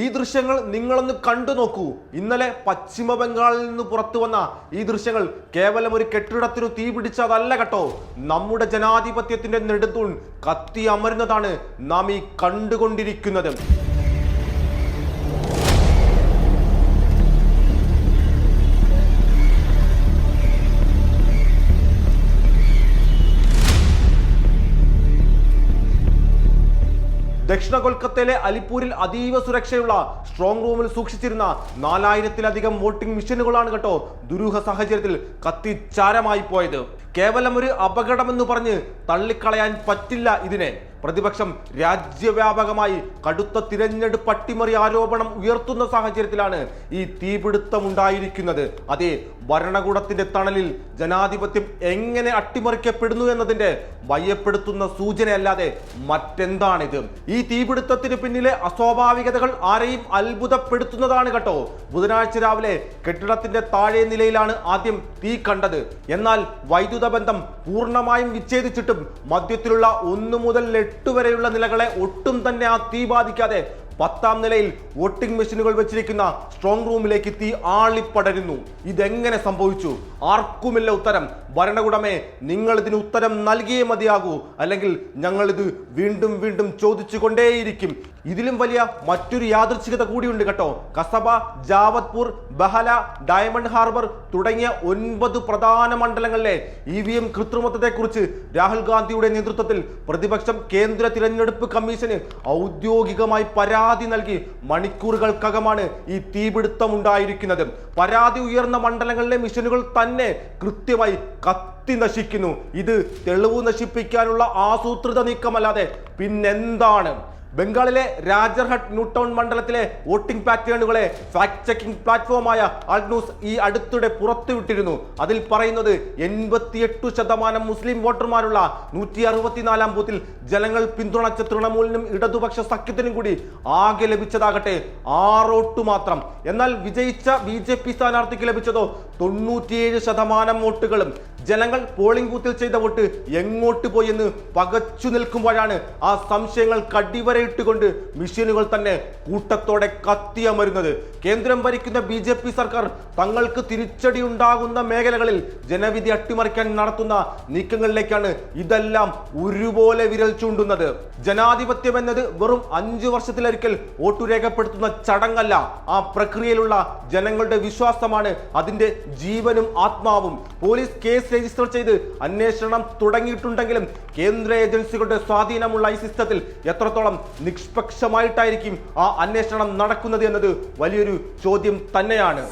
ഈ ദൃശ്യങ്ങൾ നിങ്ങളൊന്ന് കണ്ടു നോക്കൂ. ഇന്നലെ പശ്ചിമ ബംഗാളിൽ നിന്ന് പുറത്തു വന്ന ഈ ദൃശ്യങ്ങൾ കേവലം ഒരു കെട്ടിടത്തിനു തീ പിടിച്ചതല്ല കേട്ടോ. നമ്മുടെ ജനാധിപത്യത്തിന്റെ നെടുന്തൂൺ കത്തി അമരുന്നതാണ് നാം ഈ കണ്ടുകൊണ്ടിരിക്കുന്നത്. ദക്ഷിണ കൊൽക്കത്തയിലെ അലിപ്പൂരിൽ അതീവ സുരക്ഷയുള്ള സ്ട്രോങ് റൂമിൽ സൂക്ഷിച്ചിരുന്ന 4000-ലധികം വോട്ടിംഗ് മെഷീനുകളാണ് കേട്ടോ ദുരൂഹ സാഹചര്യത്തിൽ കത്തിച്ചാരമായി പോയത്. കേവലം ഒരു അപകടമെന്ന് പറഞ്ഞ് തള്ളിക്കളയാൻ പറ്റില്ല ഇതിനെ. പ്രതിപക്ഷം രാജ്യവ്യാപകമായി കടുത്ത തിരഞ്ഞെടുപ്പ് അട്ടിമറി ആരോപണം ഉയർത്തുന്ന സാഹചര്യത്തിലാണ് ഈ തീപിടുത്തമുണ്ടായിരിക്കുന്നത്. അതേ, ഭരണകൂടത്തിന്റെ തണലിൽ ജനാധിപത്യം എങ്ങനെ അട്ടിമറിക്കപ്പെടുന്നു എന്നതിന്റെ ഭയപ്പെടുത്തുന്ന സൂചനയല്ലാതെ മറ്റെന്താണിത്? ഈ തീപിടുത്തത്തിന് പിന്നിലെ അസ്വാഭാവികതകൾ ആരെയും അത്ഭുതപ്പെടുത്തുന്നതാണ് കേട്ടോ. ബുധനാഴ്ച രാവിലെ കെട്ടിടത്തിന്റെ താഴെ നിലയിലാണ് ആദ്യം തീ കണ്ടത്. എന്നാൽ വൈദ്യുത ബന്ധം പൂർണ്ണമായും വിച്ഛേദിച്ചിട്ടും മധ്യത്തിലുള്ള 1 മുതൽ 8 വരെയുള്ള നിലകളെ ഒട്ടും തന്നെ ആ തീ ബാധിക്കാതെ 10ാം നിലയിൽ വോട്ടിംഗ് മെഷീനുകൾ വെച്ചിരിക്കുന്ന സ്ട്രോങ് റൂമിലേക്ക് തീ ആളിപ്പടരുന്നു. ഇതെങ്ങനെ സംഭവിച്ചു? ആർക്കുമില്ല ഉത്തരം. ഭരണകൂടമേ, നിങ്ങൾ ഇതിന് ഉത്തരം നൽകിയേ മതിയാകൂ, അല്ലെങ്കിൽ ഞങ്ങൾ ഇത് വീണ്ടും വീണ്ടും ചോദിച്ചു കൊണ്ടേയിരിക്കും. ഇതിലും വലിയ മറ്റൊരു യാദൃച്ഛികത കൂടിയുണ്ട് കേട്ടോ. കസബ, ജാവത്പൂർ, ബഹല, ഡയമണ്ട് ഹാർബർ തുടങ്ങിയ 9 പ്രധാന മണ്ഡലങ്ങളിലെ EVM കൃത്രിമത്വത്തെക്കുറിച്ച് രാഹുൽ ഗാന്ധിയുടെ നേതൃത്വത്തിൽ പ്രതിപക്ഷം കേന്ദ്ര തിരഞ്ഞെടുപ്പ് കമ്മീഷന് ഔദ്യോഗികമായി പരാതി നൽകി മണിക്കൂറുകൾക്കകമാണ് ഈ തീപിടുത്തം ഉണ്ടായിരിക്കുന്നത്. പരാതി ഉയർന്ന മണ്ഡലങ്ങളിലെ മിഷനുകൾ തന്നെ കൃത്യമായി കത്തി നശിക്കുന്നു. ഇത് തെളിവ് നശിപ്പിക്കാനുള്ള ആസൂത്രിത നീക്കമല്ലാതെ പിന്നെന്താണ്? ബംഗാളിലെ രാജർഹട്ട് ന്യൂടൗൺ മണ്ഡലത്തിലെ വോട്ടിംഗ് പാറ്റേണുകളെ ഫാക്ട് ചെക്കിംഗ് പ്ലാറ്റ്ഫോമായ ആൾന്യൂസ് ഈ അടുത്തിടെ പുറത്തുവിട്ടിരുന്നു. അതിൽ പറയുന്നത് 88% മുസ്ലിം വോട്ടർമാരുള്ള 164ാം ബൂത്തിൽ ജനങ്ങൾ പിന്തുണച്ച തൃണമൂലിനും ഇടതുപക്ഷ സഖ്യത്തിനും കൂടി ആകെ ലഭിച്ചതാകട്ടെ 6 വോട്ട് മാത്രം. എന്നാൽ വിജയിച്ച BJP സ്ഥാനാർത്ഥിക്ക് ലഭിച്ചതോ 97% വോട്ടുകളും. ജനങ്ങൾ പോളിംഗ് ബൂത്തിൽ ചെയ്ത വോട്ട് എങ്ങോട്ട് പോയി എന്ന് പകച്ചു നിൽക്കുമ്പോഴാണ് ആ സംശയങ്ങൾ കടിവരയിട്ടുകൊണ്ട് മെഷീനുകൾ തന്നെ കൂട്ടത്തോടെ കത്തിയമരുന്നത്. കേന്ദ്രം ഭരിക്കുന്ന BJP സർക്കാർ തങ്ങൾക്ക് തിരിച്ചടി ഉണ്ടാകുന്ന മേഖലകളിൽ ജനവിധി അട്ടിമറിക്കാൻ നടത്തുന്ന നീക്കങ്ങളിലേക്കാണ് ഇതെല്ലാം ഒരുപോലെ വിരൽ ചൂണ്ടുന്നത്. ജനാധിപത്യം എന്നത് വെറും 5 വർഷത്തിലൊരിക്കൽ വോട്ടു രേഖപ്പെടുത്തുന്ന ചടങ്ങല്ല. ആ പ്രക്രിയയിലുള്ള ജനങ്ങളുടെ വിശ്വാസമാണ് അതിന്റെ ജീവനും ആത്മാവും. പോലീസ് കേസ് രജിസ്റ്റർ ചെയ്ത് അന്വേഷണം തുടങ്ങിയിട്ടുണ്ടെങ്കിലും കേന്ദ്ര ഏജൻസികളുടെ സ്വാധീനമുള്ള ഈ സിസ്റ്റത്തിൽ എത്രത്തോളം നിഷ്പക്ഷമായിട്ടായിരിക്കും ആ അന്വേഷണം നടക്കുന്നത് എന്നത് വലിയൊരു ചോദ്യം തന്നെയാണ്.